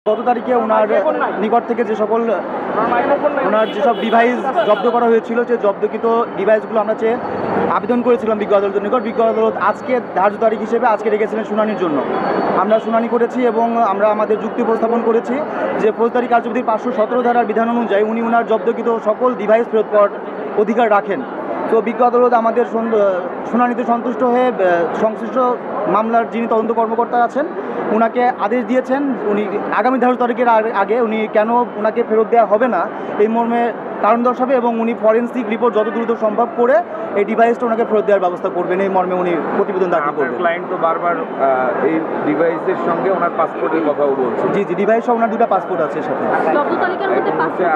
গত তারিখে ওনার নিকট থেকে ওনার যেসব ডিভাইস জব্দ করা হয়েছিল, যে জব্দকৃত ডিভাইসগুলো আমরা চেয়ে আবেদন করেছিলাম বিজ্ঞ আদালতের নিকট। বিজ্ঞ আদালত আজকে ধার্য তারিখ হিসেবে আজকে রেখেছিলেন শুনানির জন্য। আমরা শুনানি করেছি এবং আমরা আমাদের যুক্তি উপস্থাপন করেছি যে ফৌজদারি কার্যবিধির 517 ধারার বিধান অনুযায়ী উনি ওনার জব্দকৃত সকল ডিভাইস ফেরত পাওয়ার অধিকার রাখেন। তো বিজ্ঞ আদালত আমাদের শুনানিতে সন্তুষ্ট হয়ে সংশ্লিষ্ট মামলার যিনি তদন্ত কর্মকর্তা আছেন ওনাকে আদেশ দিয়েছেন উনি আগামী ধার্য তারিখের আগে উনি কেন ওনাকে ফেরত দেওয়া হবে না এই মর্মে কারণ দর্শাবে এবং উনি ফরেন্সিক রিপোর্ট যত দ্রুত সম্ভব করে এই ডিভাইসটা ওনাকে ফেরত দেওয়ার ব্যবস্থা করবেন এই মর্মে উনি প্রতিবেদন দাখিল করবেন। ক্লায়েন্ট তো বারবার এই ডিভাইসের সঙ্গে ওনার পাসপোর্টের কথাও বলছে। জি, ডিভাইস সহ ওনার 2টা পাসপোর্ট আছে সাথে।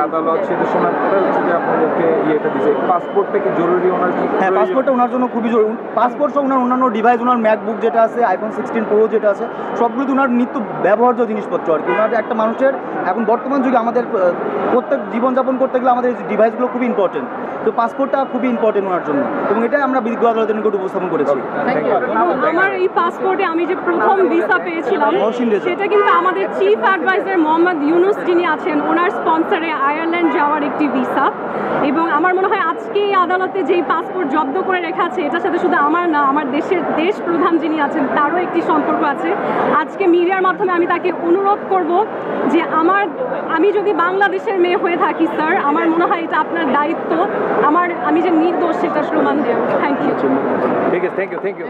আদালত সেটা শোনার পরে হচ্ছে যে আপনাদেরকে ইয়েটা দিচ্ছে, পাসপোর্টটা কি জরুরি ওনার? হ্যাঁ, পাসপোর্টটা ওনার জন্য খুবই জরুরি। পাসপোর্ট সহ ওনার অন্যান্য ডিভাইস, ওনার ম্যাকবুক যেটা আছে, আইফোন 16 প্রো যেটা আছে, সবগুলো ওনার নিত্য ব্যবহার্য জিনিসপত্র আর কি। ওনার একটা মানুষের এখন বর্তমান যুগে আমাদের প্রত্যেক জীবনযাপন করতে গেলে আমাদের এই ডিভাইসগুলো খুবই ইম্পর্টেন্ট। তো পাসপোর্টটা খুবই ইম্পর্টেন্ট ওনার জন্য এবং এটাই আমরা বিজ্ঞ আদালতের নিকট উপস্থাপন করেছি। আমার এই পাসপোর্টে আমি যে প্রথম ভিসা পেয়েছিলাম সেটা কিন্তু আমাদের চিফ অ্যাডভাইজার মোহাম্মদ ইউনুস যিনি আছেন ওনার স্পন্সরে আয়ারল্যান্ড যাওয়ার একটি ভিসা। এবং আমার মনে হয় আজকে এই আদালতে যেই পাসপোর্ট জব্দ করে রেখা আছে এটার সাথে শুধু আমার না, আমার দেশ প্রধান যিনি আছেন তারও একটি সম্পর্ক আছে। আজকে মিডিয়ার মাধ্যমে আমি তাকে অনুরোধ করব যে আমি যদি বাংলাদেশের মেয়ে হয়ে থাকি স্যার, আমার মনে হয় এটা আপনার দায়িত্ব আমি যে নির্দোষ সেটা প্রমাণ দেব। Thank you. ঠিক আছে, থ্যাংক ইউ।